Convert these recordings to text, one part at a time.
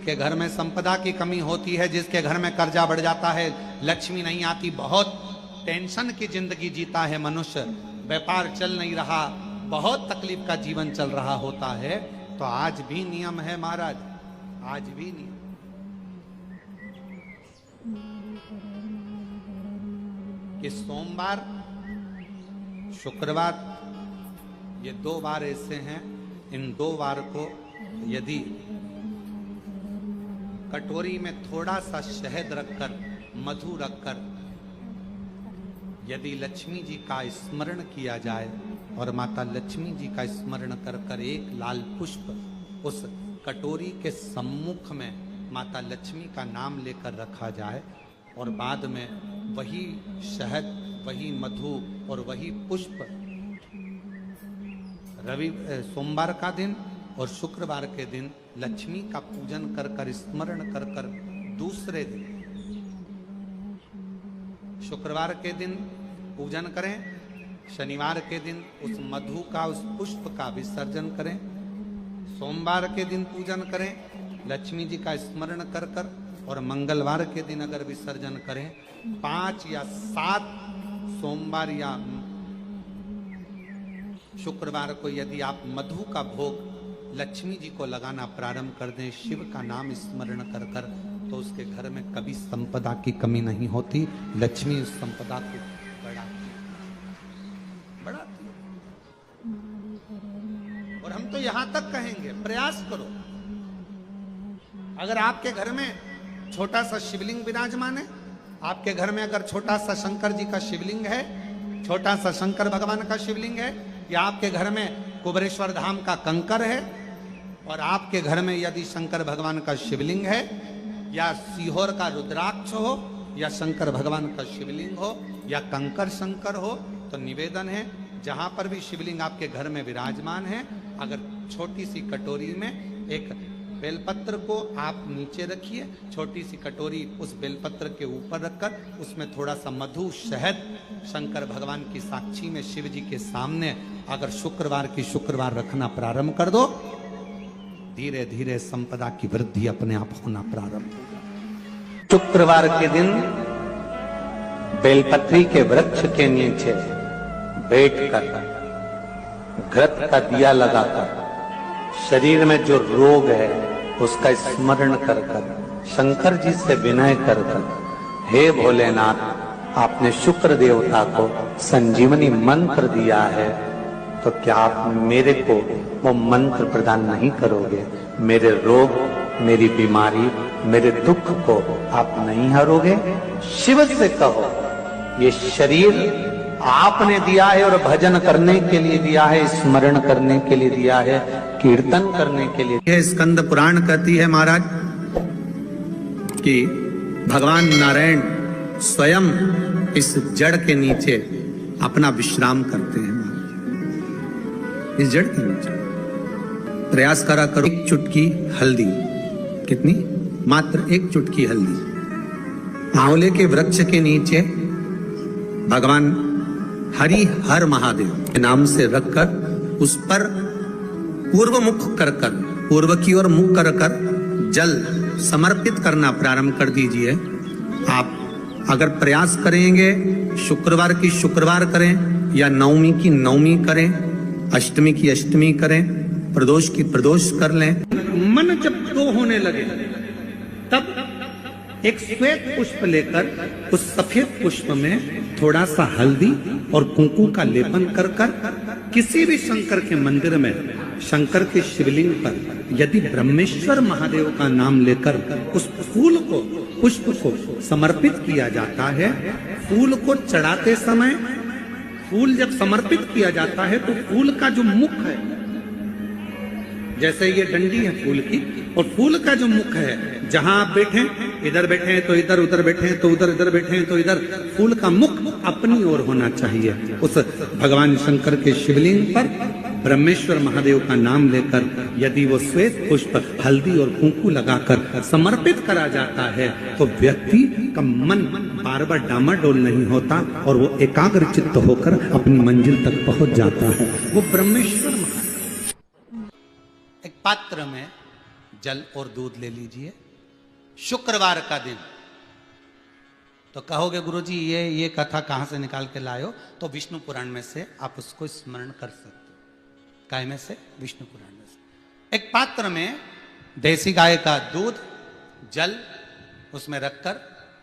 जिसके घर में संपदा की कमी होती है, जिसके घर में कर्जा बढ़ जाता है, लक्ष्मी नहीं आती, बहुत टेंशन की जिंदगी जीता है मनुष्य, व्यापार चल नहीं रहा, बहुत तकलीफ का जीवन चल रहा होता है, तो आज भी नियम है महाराज, आज भी नियम। कि सोमवार शुक्रवार ये 2 बार ऐसे हैं, इन 2 बार को यदि कटोरी में थोड़ा सा शहद रखकर, मधु रखकर यदि लक्ष्मी जी का स्मरण किया जाए और माता लक्ष्मी जी का स्मरण कर कर एक लाल पुष्प उस कटोरी के सम्मुख में माता लक्ष्मी का नाम लेकर रखा जाए और बाद में वही शहद, वही मधु और वही पुष्प सोमवार का दिन और शुक्रवार के दिन लक्ष्मी का पूजन कर कर, स्मरण कर कर, दूसरे दिन शुक्रवार के दिन पूजन करें, शनिवार के दिन उस मधु का, उस पुष्प का विसर्जन करें, सोमवार के दिन पूजन करें लक्ष्मी जी का स्मरण कर कर, और मंगलवार के दिन अगर विसर्जन करें, 5 या 7 सोमवार या शुक्रवार को यदि आप मधु का भोग लक्ष्मी जी को लगाना प्रारंभ कर दें, शिव का नाम स्मरण कर कर, तो उसके घर में कभी संपदा की कमी नहीं होती, लक्ष्मी उस संपदा को बढ़ाती। और हम तो यहां तक कहेंगे, प्रयास करो, अगर आपके घर में छोटा सा शिवलिंग विराजमान है, आपके घर में अगर छोटा सा शंकर जी का शिवलिंग है, छोटा सा शंकर भगवान का शिवलिंग है, या आपके घर में कुबेरेश्वर धाम का कंकर है, और आपके घर में यदि शंकर भगवान का शिवलिंग है, या सीहोर का रुद्राक्ष हो, या शंकर भगवान का शिवलिंग हो, या कंकर शंकर हो, तो निवेदन है जहां पर भी शिवलिंग आपके घर में विराजमान है, अगर छोटी सी कटोरी में एक बेलपत्र को आप नीचे रखिए, छोटी सी कटोरी उस बेलपत्र के ऊपर रखकर उसमें थोड़ा सा मधु, शहद, शंकर भगवान की साक्षी में शिव जी के सामने अगर शुक्रवार की शुक्रवार रखना प्रारंभ कर दो, धीरे धीरे संपदा की वृद्धि अपने आप होना प्रारंभ होगा। शुक्रवार के दिन बेलपत्री के वृक्ष के नीचे बैठकर घृत का दिया लगाकर शरीर में जो रोग है उसका स्मरण कर कर, शंकर जी से विनय कर कर, हे भोलेनाथ, आपने शुक्र देवता को संजीवनी मंत्र दिया है, तो क्या आप मेरे को वो मंत्र प्रदान नहीं करोगे? मेरे रोग, मेरी बीमारी, मेरे दुख को आप नहीं हरोगे? शिव से कहो, ये शरीर आपने दिया है और भजन करने के लिए दिया है, स्मरण करने के लिए दिया है, कीर्तन करने के लिए। यह स्कंद पुराण कहती है महाराज कि भगवान नारायण स्वयं इस जड़ के नीचे अपना विश्राम करते हैं। इस जड़ के नीचे प्रयास करा करो, एक चुटकी हल्दी, कितनी? मात्र एक चुटकी हल्दी आंवले के वृक्ष के नीचे भगवान हरि हर महादेव के नाम से रखकर उस पर पूर्व मुख कर कर, पूर्व की ओर मुख कर कर जल समर्पित करना प्रारंभ कर दीजिए। आप अगर प्रयास करेंगे, शुक्रवार की शुक्रवार करें, या नवमी की नवमी करें, अष्टमी की अष्टमी करें, प्रदोष की प्रदोष कर लें। मन जब तो होने लगे तब एक श्वेत पुष्प लेकर उस सफेद पुष्प में थोड़ा सा हल्दी और कुंकू का लेपन कर कर किसी भी शंकर के मंदिर में, शंकर के शिवलिंग पर यदि ब्रह्मेश्वर महादेव का नाम लेकर उस फूल को, पुष्प को समर्पित किया जाता है, फूल को चढ़ाते समय, फूल जब समर्पित किया जाता है तो फूल का जो मुख है, जैसे ये डंडी है फूल की, और फूल का जो मुख है, जहां आप बैठे, इधर बैठे हैं तो इधर, उधर बैठे हैं तो उधर, इधर बैठे हैं तो इधर, फूल का मुख अपनी ओर होना चाहिए। उस भगवान शंकर के शिवलिंग पर ब्रह्मेश्वर महादेव का नाम लेकर यदि वो श्वेत पुष्प, हल्दी और कुंकू लगाकर समर्पित करा जाता है, तो व्यक्ति का मन बार बार डामाडोल नहीं होता और वो एकाग्र चित्त होकर अपनी मंजिल तक पहुंच जाता है। वो ब्रह्मेश्वर। एक पात्र में जल और दूध ले लीजिए। शुक्रवार का दिन, तो कहोगे गुरुजी ये कथा कहां से निकाल के लाए हो? तो विष्णु पुराण में से आप उसको स्मरण कर सकते हो। काय में से? विष्णु पुराण में से। एक पात्र में देसी गाय का दूध, जल उसमें रखकर,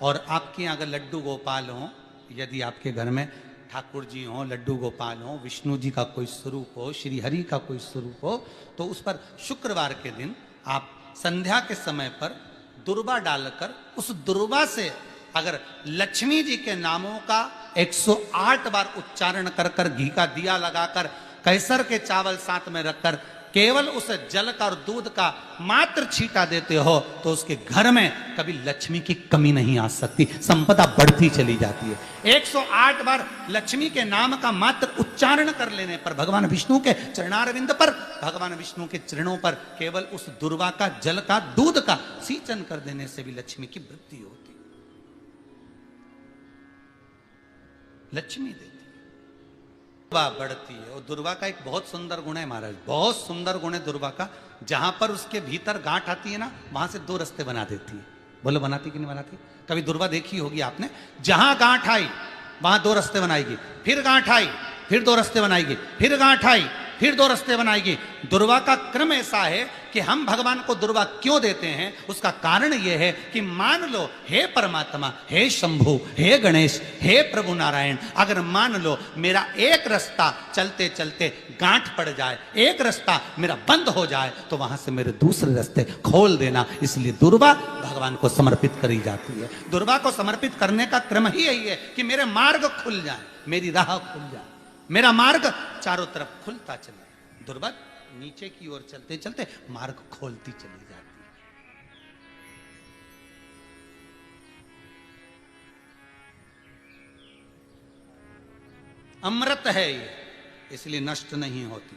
और आपके अगर लड्डू गोपाल हो, यदि आपके घर में ठाकुर जी हो, लड्डू गोपाल हो, विष्णु जी का कोई स्वरूप हो, श्री हरि का कोई स्वरूप हो, तो उस पर शुक्रवार के दिन आप संध्या के समय पर दुर्वा डालकर, उस दुर्वा से अगर लक्ष्मी जी के नामों का 108 बार उच्चारण कर कर, घी का दिया लगाकर, कैसर के चावल साथ में रखकर, केवल उस जल का और दूध का मात्र छींटा देते हो, तो उसके घर में कभी लक्ष्मी की कमी नहीं आ सकती, संपदा बढ़ती चली जाती है। 108 बार लक्ष्मी के नाम का मात्र उच्चारण कर लेने पर, भगवान विष्णु के चरणारविंद पर, भगवान विष्णु के चरणों पर केवल उस दुर्वा का, जल का, दूध का सिंचन कर देने से भी लक्ष्मी की वृद्धि होती, लक्ष्मी देती, दुर्वा बढ़ती है। और दुर्वा का एक बहुत सुंदर गुण है महाराज, बहुत सुंदर गुण है दुर्वा का। जहां पर उसके भीतर गांठ आती है ना, वहां से 2 रास्ते बना देती है। बोलो बनाती कि नहीं बनाती? कभी दुर्वा देखी होगी आपने। जहां गांठ आई वहां 2 रास्ते बनाएगी, फिर गांठ आई फिर 2 रास्ते बनाएगी, फिर गांठ आई फिर 2 रास्ते बनाएगी। दुर्वा का क्रम ऐसा है कि हम भगवान को दुर्वा क्यों देते हैं, उसका कारण यह है कि मान लो हे परमात्मा, हे शंभु, हे गणेश, हे प्रभु नारायण, अगर मान लो मेरा एक रास्ता चलते चलते गांठ पड़ जाए, एक रास्ता मेरा बंद हो जाए, तो वहां से मेरे दूसरे रास्ते खोल देना। इसलिए दुर्वा भगवान को समर्पित करी जाती है। दुर्वा को समर्पित करने का क्रम ही यही है कि मेरे मार्ग खुल जाए, मेरी राह खुल जाए, मेरा मार्ग चारों तरफ खुलता चले। दुर्वा नीचे की ओर चलते चलते मार्ग खोलती चली जाती है। अमृत है ये, इसलिए नष्ट नहीं होती।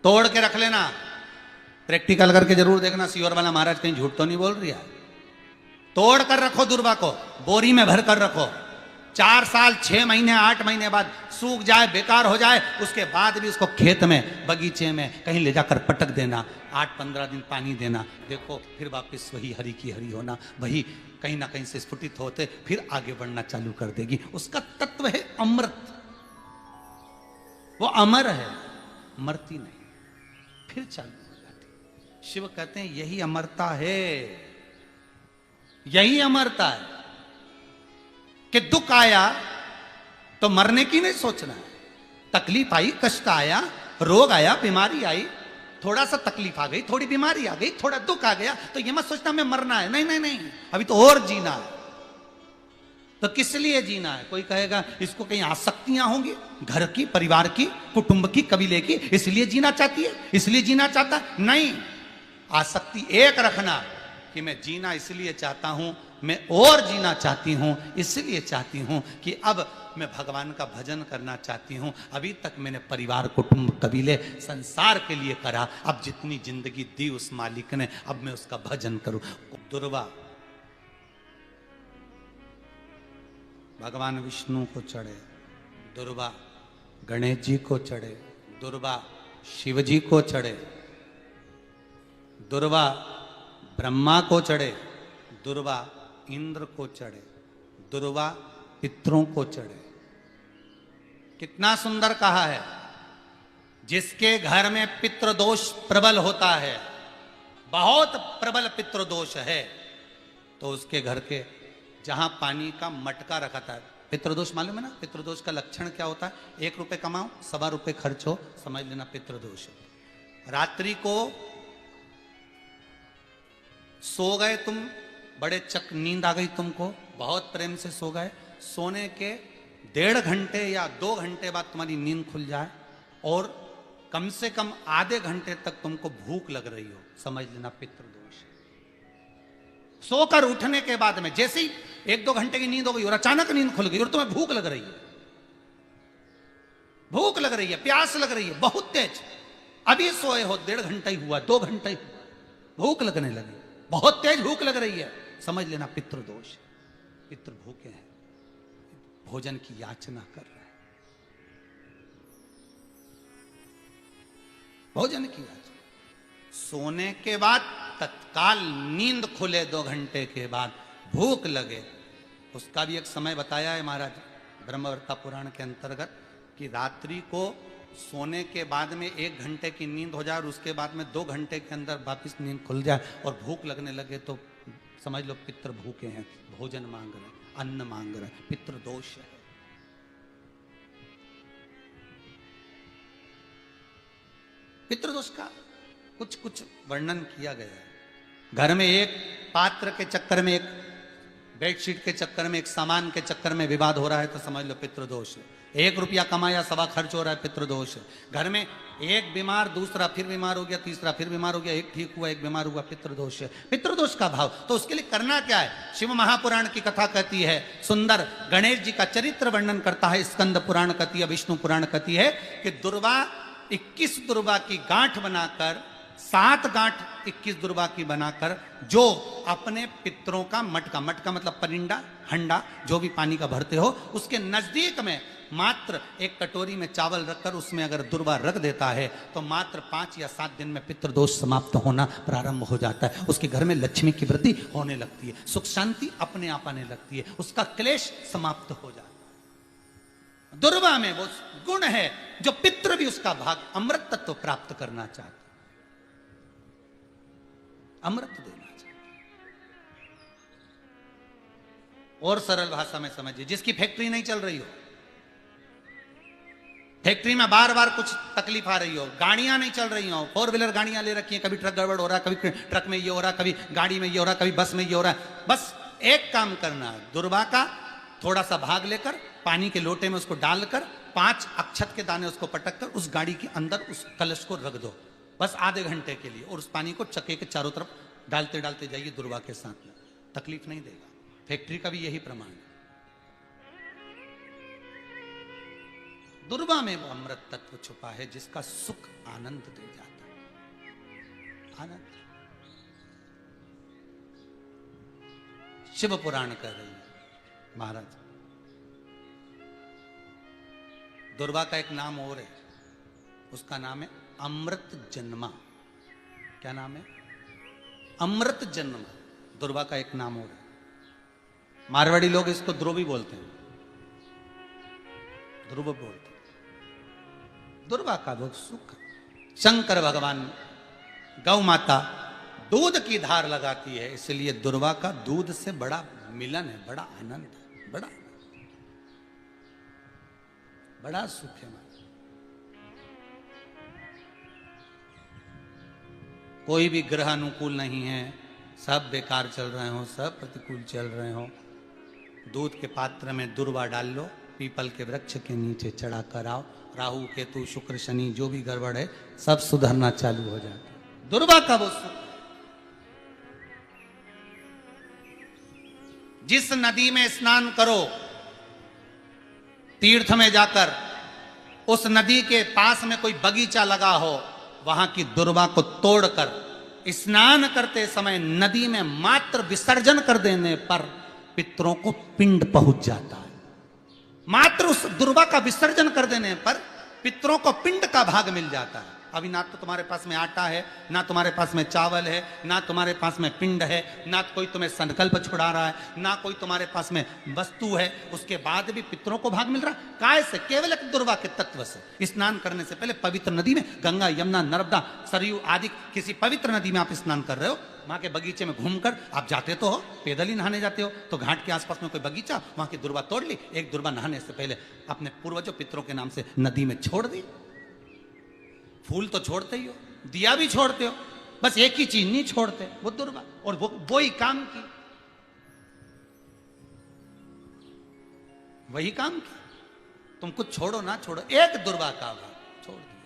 तोड़ के रख लेना, प्रैक्टिकल करके जरूर देखना, सीवर वाला महाराज कहीं झूठ तो नहीं बोल रही है। तोड़ कर रखो दुर्वा को, बोरी में भर कर रखो। 4 साल, 6 महीने, 8 महीने बाद सूख जाए, बेकार हो जाए, उसके बाद भी उसको खेत में, बगीचे में कहीं ले जाकर पटक देना, 8-15 दिन पानी देना, देखो फिर वापस वही हरि की हरि होना, वही कहीं ना कहीं से स्फुटित होते फिर आगे बढ़ना चालू कर देगी। उसका तत्व है अमृत, वो अमर है, मरती नहीं, फिर चालू हो जाती। शिव कहते हैं यही अमरता है, यही अमरता है कि दुख आया तो मरने की नहीं सोचना है। तकलीफ आई, कष्ट आया, रोग आया, बीमारी आई, थोड़ा सा तकलीफ आ गई, थोड़ी बीमारी आ गई, थोड़ा दुख आ गया, तो ये मत सोचना मैं मरना है। नहीं नहीं नहीं, अभी तो और जीना है। तो किस लिए जीना है? कोई कहेगा इसको कहीं आसक्तियां होंगी, घर की, परिवार की, कुटुंब की, कबीले की, इसलिए जीना चाहती है, इसलिए जीना चाहता। नहीं, आसक्ति एक रखना कि मैं जीना इसलिए चाहता हूं, मैं और जीना चाहती हूं, इसलिए चाहती हूं कि अब मैं भगवान का भजन करना चाहती हूं। अभी तक मैंने परिवार, कुटुंब, कबीले, संसार के लिए करा, अब जितनी जिंदगी दी उस मालिक ने, अब मैं उसका भजन करूं। दुर्वा भगवान विष्णु को चढ़े, दुर्वा गणेश जी को चढ़े, दुर्वा शिव जी को चढ़े, दुर्वा ब्रह्मा को चढ़े, दुर्वा इंद्र को चढ़े, दुर्वा पितरों को चढ़े। कितना सुंदर कहा है। जिसके घर में पितृदोष प्रबल होता है, बहुत प्रबल पितृदोष है, तो उसके घर के जहां पानी का मटका रखा था, पितृदोष मालूम है ना? पितृदोष का लक्षण क्या होता है? 1 रुपए कमाओ, 1.25 रुपए खर्च हो, समझ लेना पितृदोष। रात्रि को सो गए तुम, बड़े चक नींद आ गई तुमको, बहुत प्रेम से सो गए, सोने के 1.5 घंटे या 2 घंटे बाद तुम्हारी नींद खुल जाए और कम से कम आधे घंटे तक तुमको भूख लग रही हो, समझ लेना पितृदोष। सोकर उठने के बाद में जैसे ही 1-2 घंटे की नींद हो गई और अचानक नींद खुल गई और तुम्हें भूख लग रही है, भूख लग रही है, प्यास लग रही है बहुत तेज, अभी सोए हो, 1.5 घंटा ही हुआ, 2 घंटा ही हुआ, भूख लगने लगी, बहुत तेज भूख लग रही है, समझ लेना पितृदोष। पितृ भूखे हैं, भोजन की याचना कर रहे हैं, भोजन की याचना। सोने के बाद तत्काल नींद खुले 2 घंटे के बाद भूख लगे, उसका भी एक समय बताया है महाराज ब्रह्मवर्ता पुराण के अंतर्गत कि रात्रि को सोने के बाद में 1 घंटे की नींद हो जाए और उसके बाद में 2 घंटे के अंदर वापिस नींद खुल जाए और भूख लगने लगे तो समझ लो पितृ भूखे हैं, भोजन मांग रहे, अन्न मांग रहे, पितृ दोष है। पितृदोष का कुछ कुछ वर्णन किया गया है। घर में एक पात्र के चक्कर में, एक बेडशीट के चक्कर में, एक सामान के चक्कर में विवाद हो रहा है तो समझ लो पितृदोष है। 1 रुपया कमाया 1.25 खर्च हो रहा है, पितृदोष है। घर में एक बीमार, दूसरा फिर बीमार हो गया, तीसरा फिर बीमार हो गया, एक ठीक हुआ, एक बीमार हुआ, पितृदोष है। पितृदोष का भाव तो उसके लिए करना क्या है? शिव महापुराण की कथा कहती है सुंदर, गणेश जी का चरित्र वर्णन करता है स्कंद पुराण कहती है, विष्णु पुराण कहती है कि दुर्वा 21 दुर्वा की गांठ बनाकर, 7 गांठ 21 दुर्वा की बनाकर जो अपने पितरों का मटका, मटका मतलब परिंडा, हंडा जो भी पानी का भरते हो, उसके नजदीक में मात्र एक कटोरी में चावल रखकर उसमें अगर दुर्वा रख देता है तो मात्र 5 या 7 दिन में पितृदोष समाप्त होना प्रारंभ हो जाता है। उसके घर में लक्ष्मी की वृद्धि होने लगती है, सुख शांति अपने आप आने लगती है, उसका क्लेश समाप्त हो जाता है। दुर्वा में वो गुण है जो पितृ भी उसका भाग अमृत तत्व प्राप्त करना चाहते, अमृत देना चाहते। और सरल भाषा में समझिए, जिसकी फैक्ट्री नहीं चल रही हो, फैक्ट्री में बार बार कुछ तकलीफ आ रही हो, गाड़ियां नहीं चल रही हो, 4 व्हीलर गाड़ियां ले रखी हैं, कभी ट्रक गड़बड़ हो रहा है, कभी ट्रक में ये हो रहा है, कभी गाड़ी में ये हो रहा है, कभी बस में ये हो रहा है, बस एक काम करना है, दुर्वा का थोड़ा सा भाग लेकर पानी के लोटे में उसको डालकर 5 अक्षत के दाने उसको पटक कर उस गाड़ी के अंदर उस कलश को रख दो, बस आधे घंटे के लिए, और उस पानी को चक्के के चारों तरफ डालते डालते जाइए दुर्वा के साथ में, तकलीफ नहीं देगा। फैक्ट्री का भी यही प्रमाण है। दुर्वा में वो अमृत तत्व छुपा है जिसका सुख आनंद दे जाता है, आनंद। शिव पुराण कह रही है महाराज, दुर्वा का एक नाम और है, उसका नाम है अमृत जन्मा। क्या नाम है? अमृत जन्मा। दुर्वा का एक नाम और है। मारवाड़ी लोग इसको ध्रुव भी बोलते हैं, ध्रुव बोलते हैं। दुर्वा का वो सुख, शंकर भगवान गौ माता दूध की धार लगाती है, इसलिए दुर्वा का दूध से बड़ा मिलन है, बड़ा आनंद है, बड़ा सुख है। कोई भी ग्रह अनुकूल नहीं है, सब बेकार चल रहे हो, सब प्रतिकूल चल रहे हो, दूध के पात्र में दुर्वा डाल लो, पीपल के वृक्ष के नीचे चढ़ा कर आओ, राहु केतु शुक्र शनि जो भी गड़बड़ है सब सुधरना चालू हो जाता है। दुर्वा का वो सुख। जिस नदी में स्नान करो, तीर्थ में जाकर उस नदी के पास में कोई बगीचा लगा हो, वहां की दुर्वा को तोड़कर स्नान करते समय नदी में मात्र विसर्जन कर देने पर पितरों को पिंड पहुंच जाता है। मात्र उस दुर्वा का विसर्जन कर देने पर पितरों को पिंड का भाग मिल जाता है। अभी ना तो तुम्हारे पास में आटा है, ना तुम्हारे पास में चावल है, ना तुम्हारे पास में पिंड है, ना कोई तुम्हें संकल्प छुड़ा रहा है, ना कोई तुम्हारे पास में वस्तु है, उसके बाद भी पितरों को भाग मिल रहा है। काय से? केवल एक दुर्वा के तत्व से। स्नान करने से पहले पवित्र नदी में, गंगा यमुना नर्मदा सरयू आदि किसी पवित्र नदी में आप स्नान कर रहे हो, वहां के बगीचे में घूमकर आप जाते तो हो, पैदल ही नहाने जाते हो, तो घाट के आसपास में कोई बगीचा, वहां की दुर्वा तोड़ ली, एक दुर्वा नहाने से पहले अपने पूर्वजों पितरों के नाम से नदी में छोड़ दी। फूल तो छोड़ते ही हो, दिया भी छोड़ते हो, बस एक ही चीज नहीं छोड़ते, वो दुर्वा, और वो ही काम की, वही काम की। तुम कुछ छोड़ो ना छोड़ो, एक दुर्वा का भाग छोड़ दिया,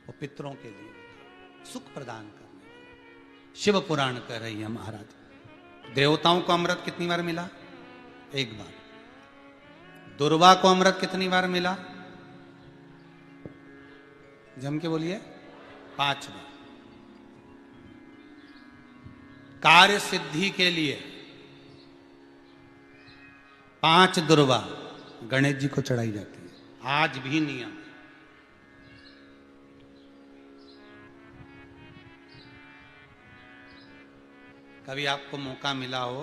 वो पितरों के लिए सुख प्रदान करने। शिव पुराण कह रही है महाराज, देवताओं को अमृत कितनी बार मिला? 1 बार। दुर्वा को अमृत कितनी बार मिला? जम के बोलिए, 5 बार। कार्य सिद्धि के लिए 5 दुर्वा गणेश जी को चढ़ाई जाती है, आज भी नियम। कभी आपको मौका मिला हो